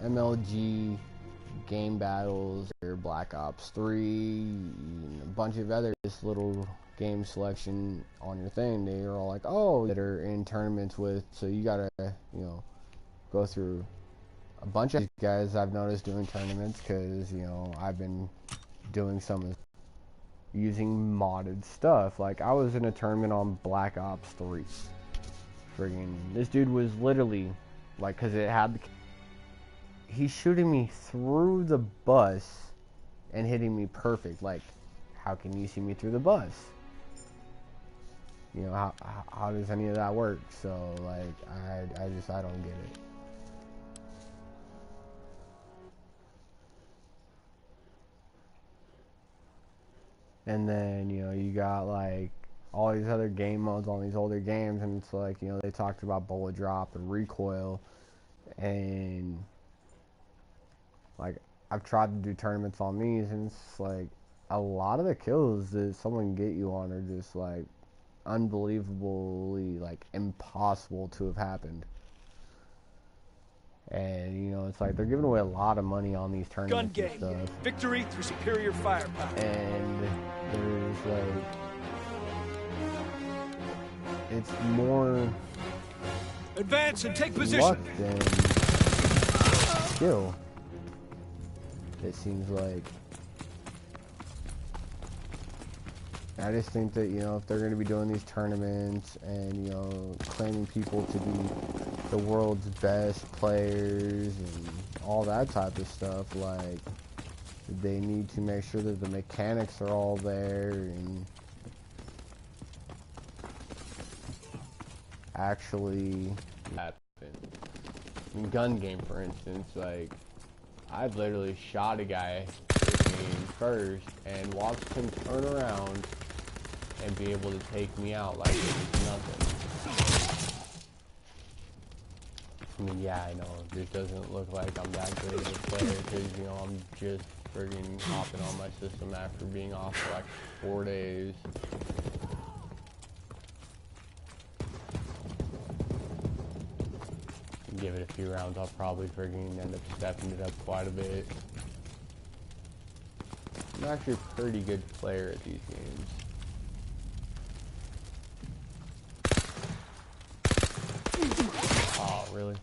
MLG game battles, or Black Ops 3, and a bunch of other this little game selection on your thing. They are all like, oh, that are in tournaments with, so you gotta, you know, go through a bunch of these guys I've noticed doing tournaments, because, you know, I've been doing some using modded stuff. Like, I was in a tournament on Black Ops 3. Friggin', this dude was literally, like, because it had the, he's shooting me through the bus and hitting me perfect. Like, how can you see me through the bus? You know, how does any of that work? So, like, I don't get it. And then, you know, you got, like, all these other game modes on these older games, and it's like, you know, they talked about bullet drop and recoil, and, like, I've tried to do tournaments on these, and it's like, a lot of the kills that someone can get you on are just, like, unbelievably, like, impossible to have happened. And, you know, it's like they're giving away a lot of money on these tournaments and stuff. Victory through superior firepower. And there's, like, it's more advance and take position. Luck than skill, it seems like. I just think that, you know, if they're going to be doing these tournaments and, you know, claiming people to be the world's best players and all that type of stuff, like, they need to make sure that the mechanics are all there and actually happen. In gun game, for instance, like, I've literally shot a guy first and watched him turn around and be able to take me out like it was nothing. I mean, yeah, I know, this doesn't look like I'm that great of a player, because, you know, I'm just friggin' hopping on my system after being off for like 4 days. Give it a few rounds, I'll probably friggin' end up stepping it up quite a bit. I'm actually a pretty good player at these games. Oh, really?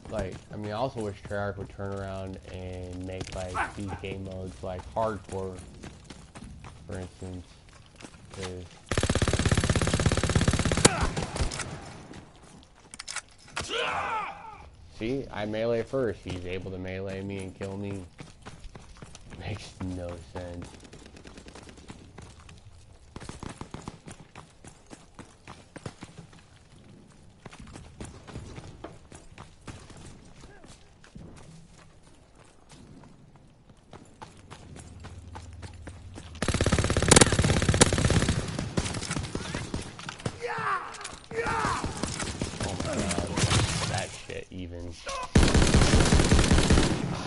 Like, I mean, I also wish Treyarch would turn around and make, like, these game modes, like, hardcore, for instance. See, I melee first. He's able to melee me and kill me. Makes no sense.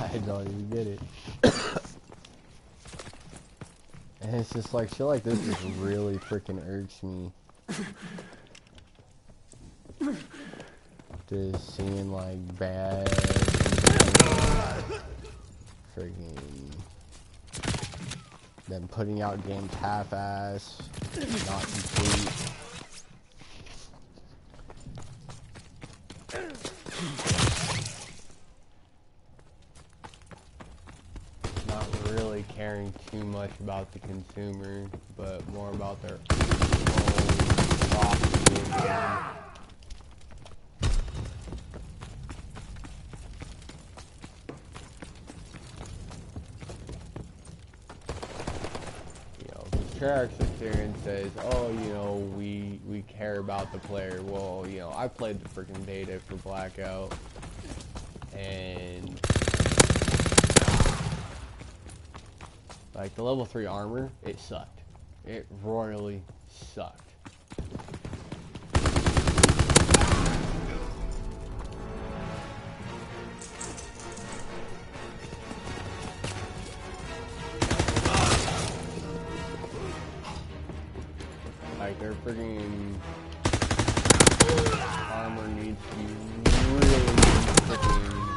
I don't even get it. And it's just like, shit like this just really freaking irks me. Just seeing like bad freaking them putting out games half-ass, not complete. Caring too much about the consumer, but more about their own profit. You know, Treyarch sits there and says, "Oh, you know, we care about the player." Well, you know, I played the freaking beta for Blackout, and like, the level 3 armor, it sucked. It royally sucked. Like, their freaking armor needs to be really freaking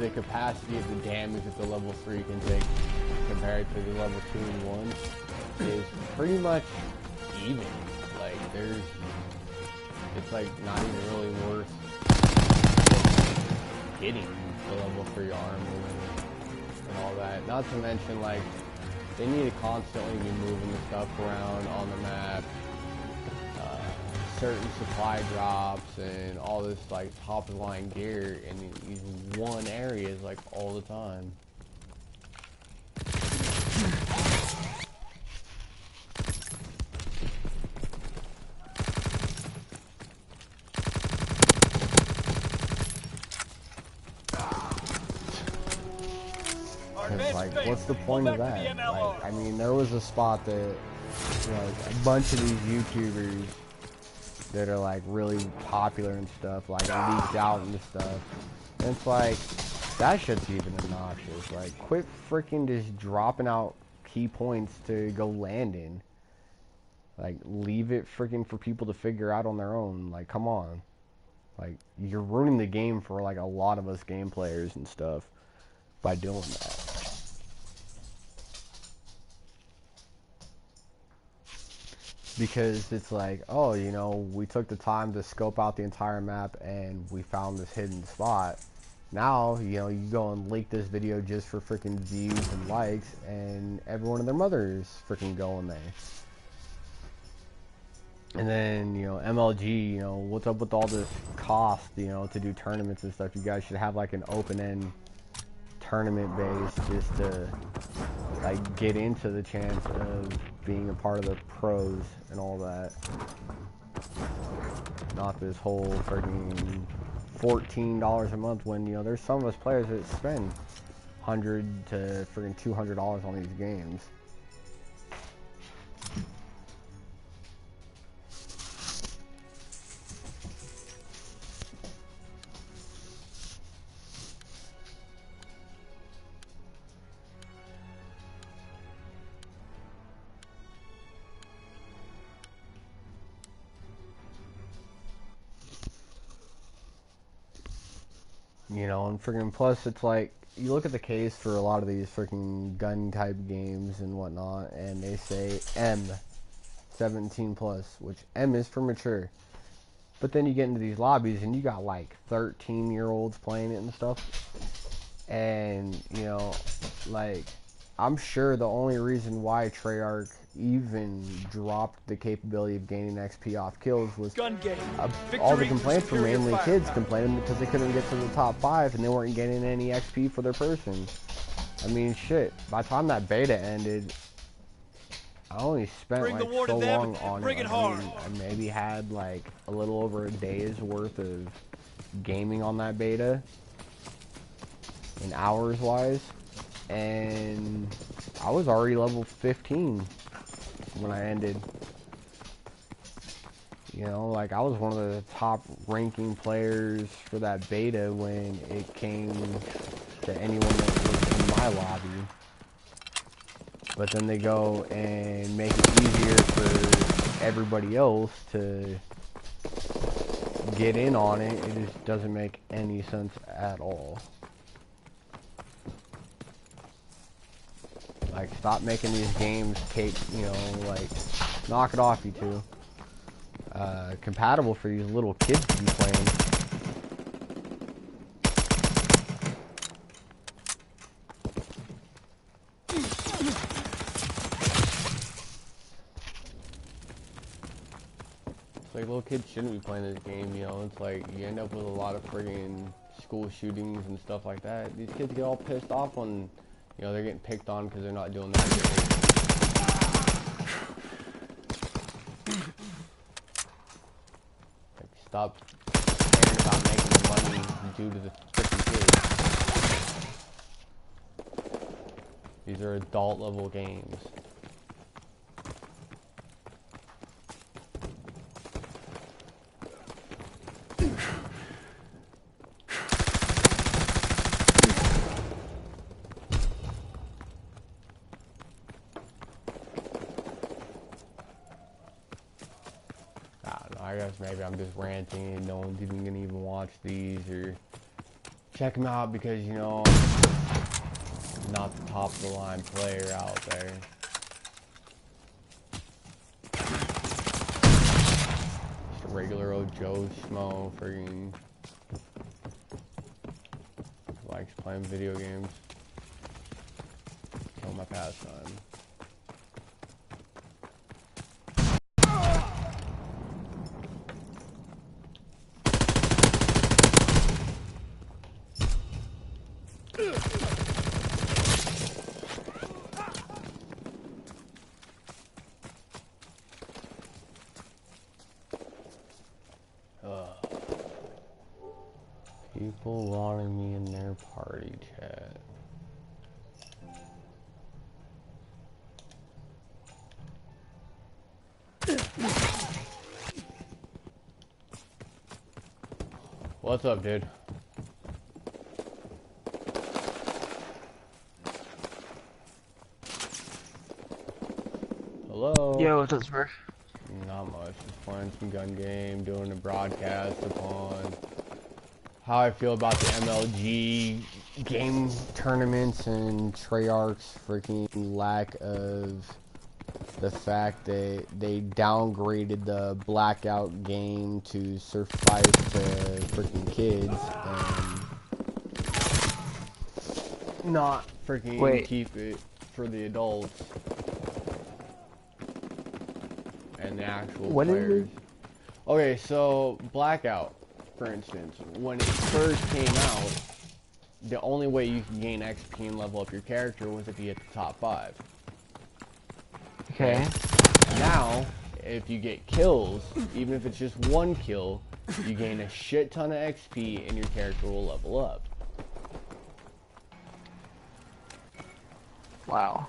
the capacity of the damage that the level 3 can take compared to the level 2 and 1 is pretty much even. Like, it's like not even really worth getting the level 3 arm and all that. Not to mention, like, they need to constantly be moving the stuff around on the map. Certain supply drops and all this like top of the line gear in these one areas like all the time. It's like, what's the point of that? Like, I mean, there was a spot that, you know, a bunch of these YouTubers that are like really popular and stuff, like leaked out and stuff. And it's like, that shit's even obnoxious. Like, quit freaking just dropping out key points to go land in. Like, leave it freaking for people to figure out on their own. Like, come on. Like, you're ruining the game for like a lot of us game players and stuff by doing that. Because it's like, oh, you know, we took the time to scope out the entire map and we found this hidden spot. Now, you know, you go and leak this video just for freaking views and likes, and everyone and their mother is freaking going there. And then, you know, MLG, you know, what's up with all this cost, you know, to do tournaments and stuff? You guys should have like an open-end tournament base just to like get into the chance of being a part of the pros and all that. Not this whole freaking $14 a month when, you know, there's some of us players that spend $100 to freaking $200 on these games. You know, and freaking plus it's like, you look at the case for a lot of these freaking gun type games and whatnot, and they say M, 17 plus, which M is for mature. But then you get into these lobbies and you got like 13-year-olds playing it and stuff. And, you know, like, I'm sure the only reason why Treyarch even dropped the capability of gaining XP off kills was all the complaints were mainly kids complaining because they couldn't get to the top 5 and they weren't getting any XP for their person. I mean, shit, by the time that beta ended, I only spent like so long on it. I mean, I maybe had like a little over a day's worth of gaming on that beta in hours wise, and I was already level 15 when I ended. You know, like, I was one of the top ranking players for that beta when it came to anyone that was in my lobby. But then they go and make it easier for everybody else to get in on it. It just doesn't make any sense at all. Like, stop making these games you know, like, knock it off, you two. Compatible for these little kids to be playing. It's like, little kids shouldn't be playing this game, you know. It's like, you end up with a lot of friggin' school shootings and stuff like that. These kids get all pissed off when, you know, they're getting picked on because they're not doing that good. Like, stop caring about making money due to the freaking kids. These are adult level games. I guess maybe I'm just ranting and no one's even gonna even watch these, or check him out because, you know, not the top of the line player out there. Just a regular old Joe Schmo friggin' likes playing video games. Kill my pastime. People wanting me in their party chat. What's up, dude? Hello? Yo, what's up, Smurf? Not much. Just playing some gun game, doing a broadcast upon how I feel about the MLG game tournaments and Treyarch's freaking lack of the fact that they downgraded the Blackout game to suffice to freaking kids and not freaking keep it for the adults and the actual players. Okay, so Blackout, for instance, when it first came out, the only way you could gain XP and level up your character was if you hit the top 5. Okay. Now, if you get kills, even if it's just one kill, you gain a shit ton of XP and your character will level up. Wow.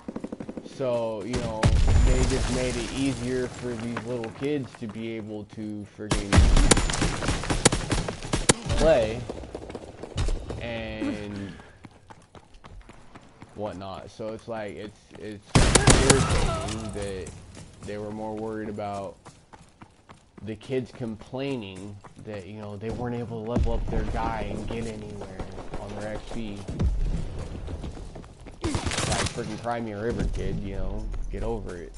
So, you know, they just made it easier for these little kids to be able to friggin' play and whatnot. So it's like it's irritating that they were more worried about the kids complaining that, you know, they weren't able to level up their guy and get anywhere on their XP. Like freaking cry me a river, kid, you know, get over it.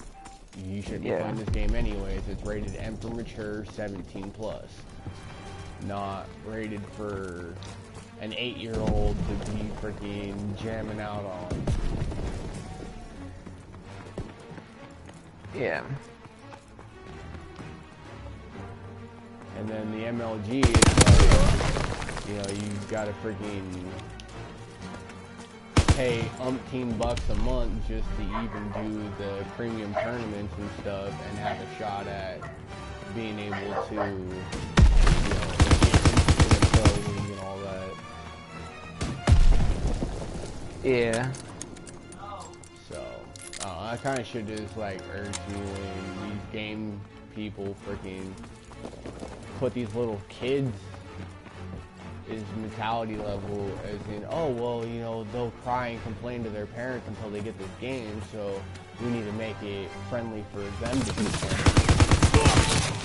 You shouldn't be playing this game anyways. It's rated M for mature, 17 plus. Not rated for an 8-year-old to be freaking jamming out on. Yeah. And then the MLG is like, you know, you gotta freaking pay umpteen bucks a month just to even do the premium tournaments and stuff and have a shot at being able to, you know, get into the pro league and all that. Yeah. So, I kind of should just like urge you and these game people freaking put these little kids' is mentality level as in, oh, well, you know, they'll cry and complain to their parents until they get this game, so we need to make it friendly for them to play.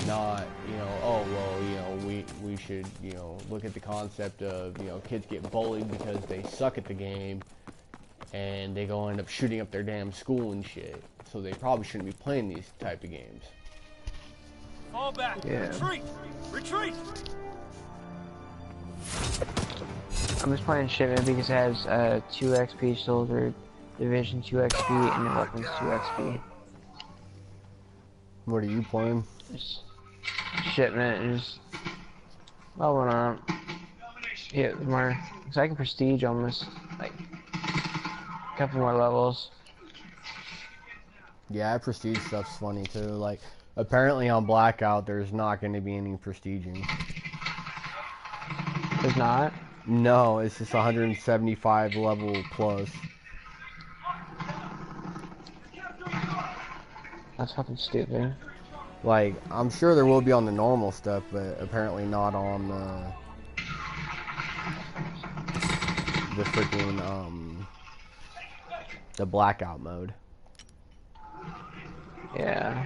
Not, you know, oh, well, you know, we should, you know, look at the concept of, you know, kids get bullied because they suck at the game and they go end up shooting up their damn school and shit. So they probably shouldn't be playing these type of games. Fall back. Yeah. Retreat. Retreat. I'm just playing Shipment because it has 2 XP soldier, Division 2 XP, and Weapons 2 XP. What are you playing? Just Shipment, just leveling up. Yeah, more. So I can prestige almost like a couple more levels. Yeah, prestige stuff's funny too. Like, apparently on Blackout, there's not going to be any prestiging. There's not? No, it's just 175 level plus. That's fucking stupid. Like, I'm sure there will be on the normal stuff, but apparently not on the freaking, the Blackout mode. Yeah.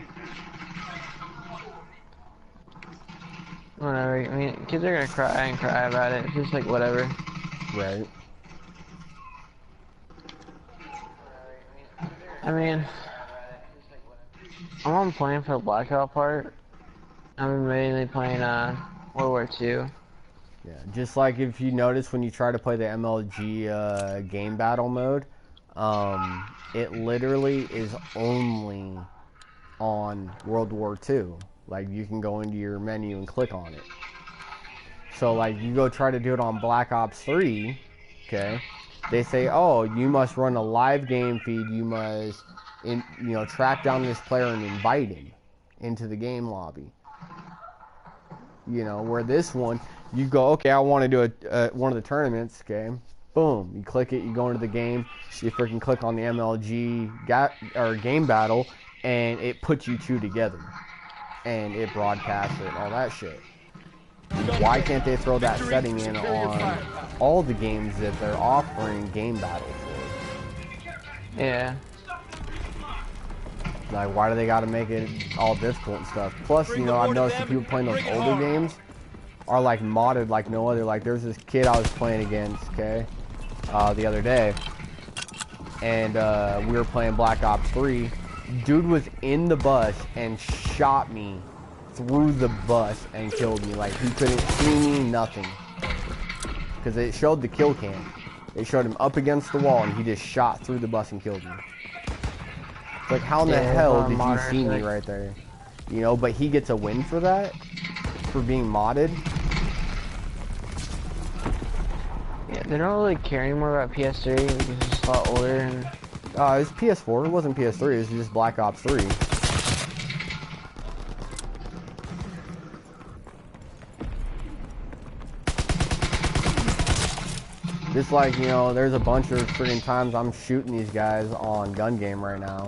Whatever. I mean, kids are gonna cry and cry about it. It's just like whatever. Right. I mean, I'm on playing for the blackout part. I'm mainly playing World War II. Yeah, just like if you notice when you try to play the MLG game battle mode, it literally is only on World War II. Like, you can go into your menu and click on it. So, like, you go try to do it on Black Ops 3, okay? They say, oh, you must run a live game feed. You must, track down this player and invite him into the game lobby. Where this one, you go, okay, I want to do one of the tournaments, okay? Boom, you click it, you go into the game, you freaking click on the MLG game battle, and it puts you two together, and it broadcasts it and all that shit. Why can't they throw that setting in on all the games that they're offering game battle for? Yeah. Like, why do they gotta make it all difficult and stuff? Plus, I've noticed the people playing those older games are, like, modded like no other. Like, there's this kid I was playing against, okay, the other day, and we were playing Black Ops 3. Dude was in the bus and shot me through the bus and killed me. Like, he couldn't see me, nothing. Because it showed the kill cam. They showed him up against the wall, and he just shot through the bus and killed me. Like, how in the hell did you see me right there? But he gets a win for that? For being modded? Yeah, they don't really care anymore about PS3 because it's just a lot older and... It was PS4, it wasn't PS3, it was just Black Ops 3. Just like, there's a bunch of freaking times I'm shooting these guys on gun game right now.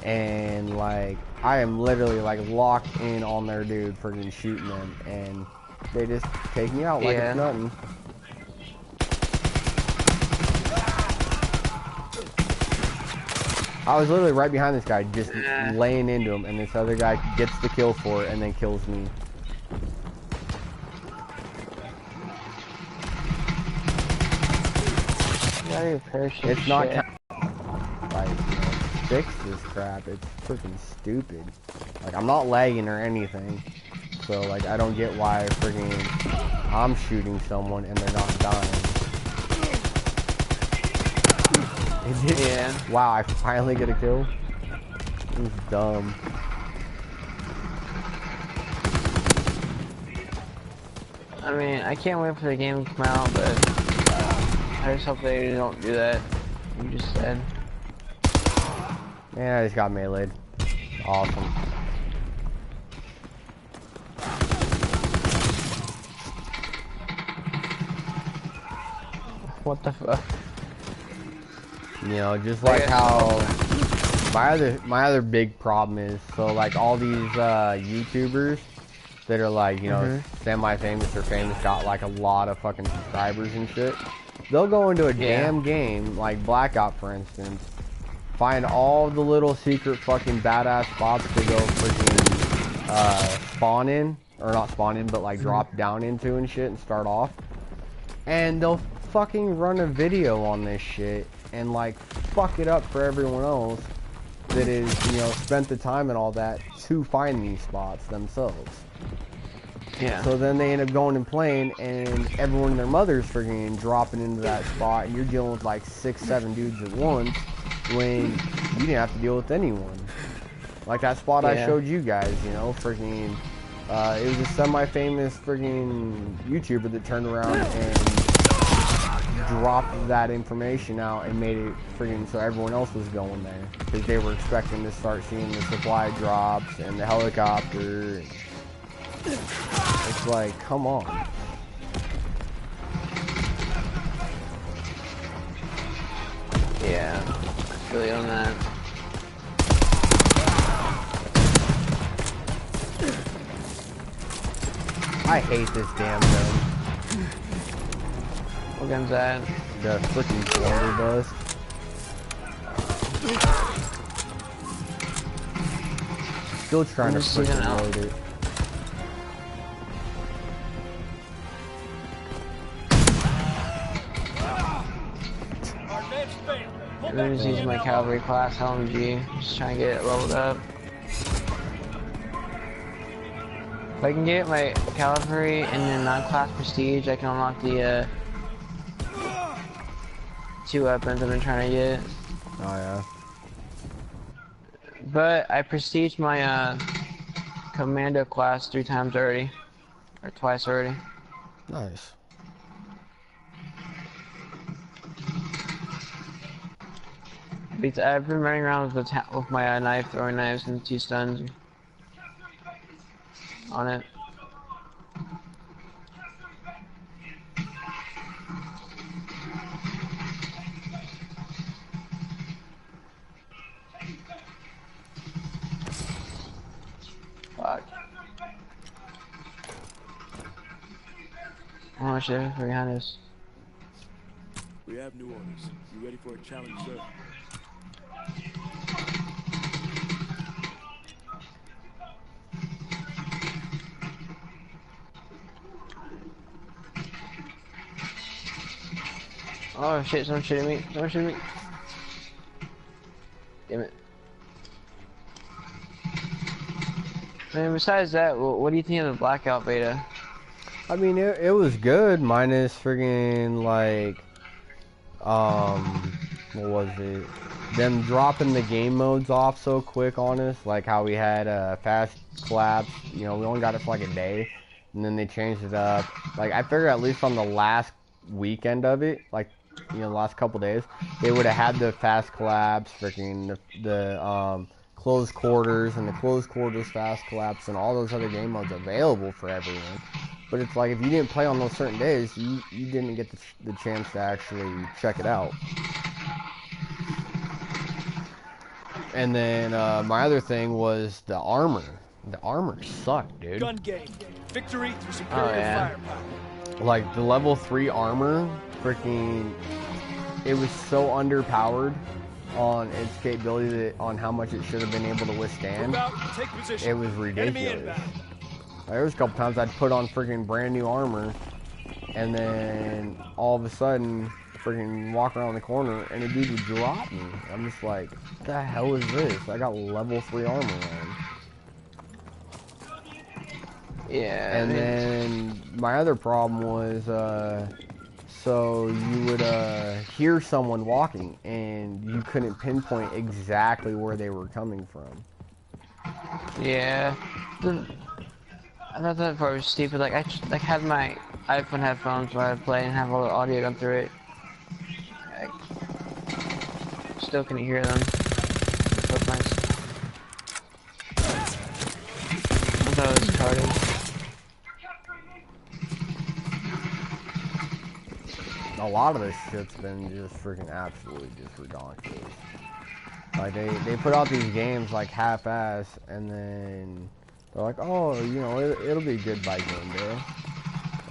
And, like, I am literally, like, locked in on their dude freaking shooting them. And they just take me out like it's nothing. I was literally right behind this guy, just laying into him. And this other guy gets the kill for it and then kills me. It's not like, fix this crap. It's freaking stupid. Like, I'm not lagging or anything, so like I don't get why freaking I'm shooting someone and they're not dying. Yeah. Wow, I finally get a kill. This is dumb. I mean, I can't wait for the game to come out, but I just hope they don't do that. You just said. Man, I just got meleeed. Awesome. What the fuck? Just like how my other big problem is, so like all these YouTubers that are like, semi-famous or famous, got like a lot of fucking subscribers and shit. They'll go into a damn game, like Black Ops for instance, find all the little secret fucking badass spots to go freaking spawn in, or not spawn in, but like drop down into and shit and start off. And they'll fucking run a video on this shit and like fuck it up for everyone else that is, spent the time and all that to find these spots themselves. Yeah. So then they end up going and playing, and everyone and their mother's freaking dropping into that spot, and you're dealing with like 6-7 dudes at once when you didn't have to deal with anyone. Like that spot I showed you guys, freaking, it was a semi-famous freaking YouTuber that turned around and dropped that information out and made it freaking so everyone else was going there because they were expecting to start seeing the supply drops and the helicopter. It's like, come on. Yeah, I feel you on that. I hate this damn gun. What gun's that? The freaking blunderbuss. Still trying to freaking load it. I'm just using my cavalry class LMG, just trying to get it leveled up. If I can get my cavalry and then non-class prestige, I can unlock the 2 weapons I've been trying to get. Oh yeah. But I prestiged my commando class 3 times already, or twice already. Nice. Because I've been running around with my knife, throwing knives and 2 stuns on it. Fuck. Oh shit, behind us. We have new orders. You ready for a challenge, sir? Oh shit, someone's shooting me. Someone's shooting me. Damn it. And besides that, what do you think of the Blackout beta? I mean, it was good, minus friggin' like, what was it? Them dropping the game modes off so quick on us, like how we had fast collapse. You know, we only got it for like a day, and then they changed it up. Like, I figured at least on the last weekend of it, like, you know, the last couple days, they would have had the fast collapse, freaking the closed quarters and the closed quarters fast collapse and all those other game modes available for everyone. But it's like, if you didn't play on those certain days, you didn't get the chance to actually check it out. And then my other thing was the armor. The armor sucked, dude. Gun game. Victory through superior firepower. Like, the level 3 armor, freaking, it was so underpowered on its capability, on how much it should have been able to withstand. Take position. It was ridiculous. There was a couple times I'd put on freaking brand new armor, and then all of a sudden, freaking walk around the corner, and a dude would drop me. I'm just like, what the hell is this? I got level 3 armor on. Yeah. And then my other problem was, so you would hear someone walking, and you couldn't pinpoint exactly where they were coming from. Yeah. I thought that part was stupid. Like, I just had my iPhone headphones where I play and have all the audio going through it. I still couldn't hear them. It was nice. I thought it was retarded. A lot of this shit's been just freaking absolutely just ridiculous. Like, they put out these games like half-ass, and then they're like, oh, you know, it'll be good by game day.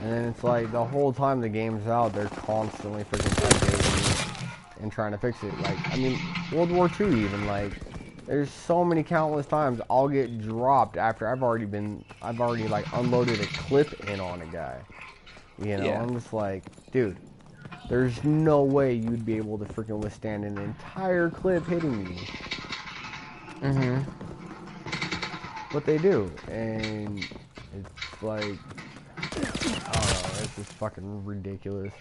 And then it's like, the whole time the game's out, they're constantly freaking updating and trying to fix it. Like, I mean, World War II even, like, there's so many countless times I'll get dropped after I've already like unloaded a clip in on a guy. You know, yeah. I'm just like, dude, there's no way you'd be able to freaking withstand an entire clip hitting you. Mm-hmm. But they do, and it's like, I don't know, it's just fucking ridiculous.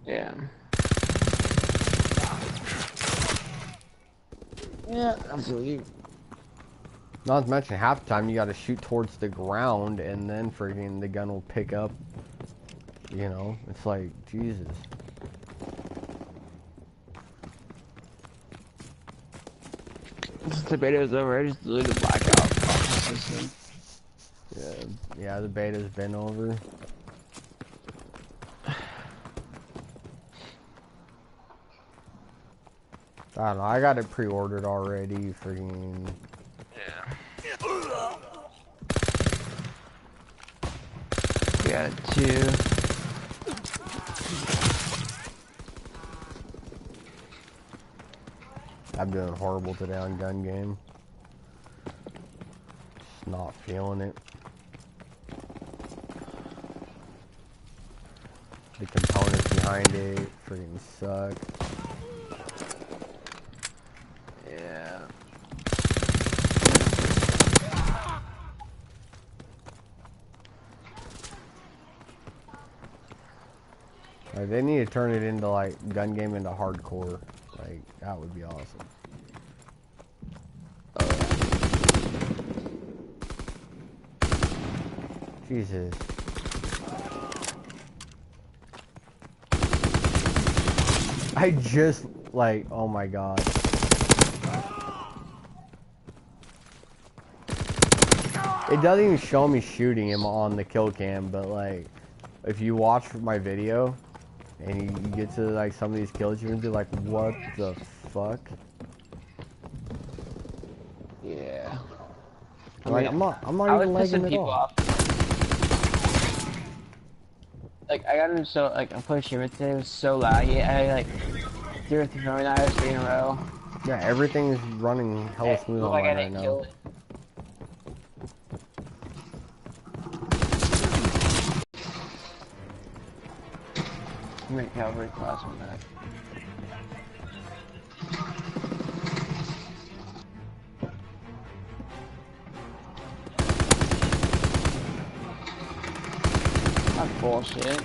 Yeah. Yeah, absolutely. Not to mention, half the time you gotta shoot towards the ground, and then friggin' the gun will pick up. You know, it's like, Jesus. Since the beta is over, I just deleted the Blackout system. Yeah, the beta's been over. I don't know, I got it pre-ordered already, friggin'. Yeah. Got 2. I'm doing horrible today on gun game. Just not feeling it. The components grind it. Freaking suck. Yeah. Like, they need to turn it into like gun game into hardcore. Like that would be awesome. Jesus. I just like, oh my god. It doesn't even show me shooting him on the kill cam, but like, if you watch my video and you get to like some of these kills, you're gonna be like, what the fuck? Yeah. Like, I'm not I even was lagging pissing at people all. off. Like, I got him so, like, I'm pushing him today, it was so laggy. I had, like, 3 or 3 in a row. Yeah, everything is running hella smooth on Like, mine I right didn't now. kill it. I'm in cavalry class on that. That's bullshit.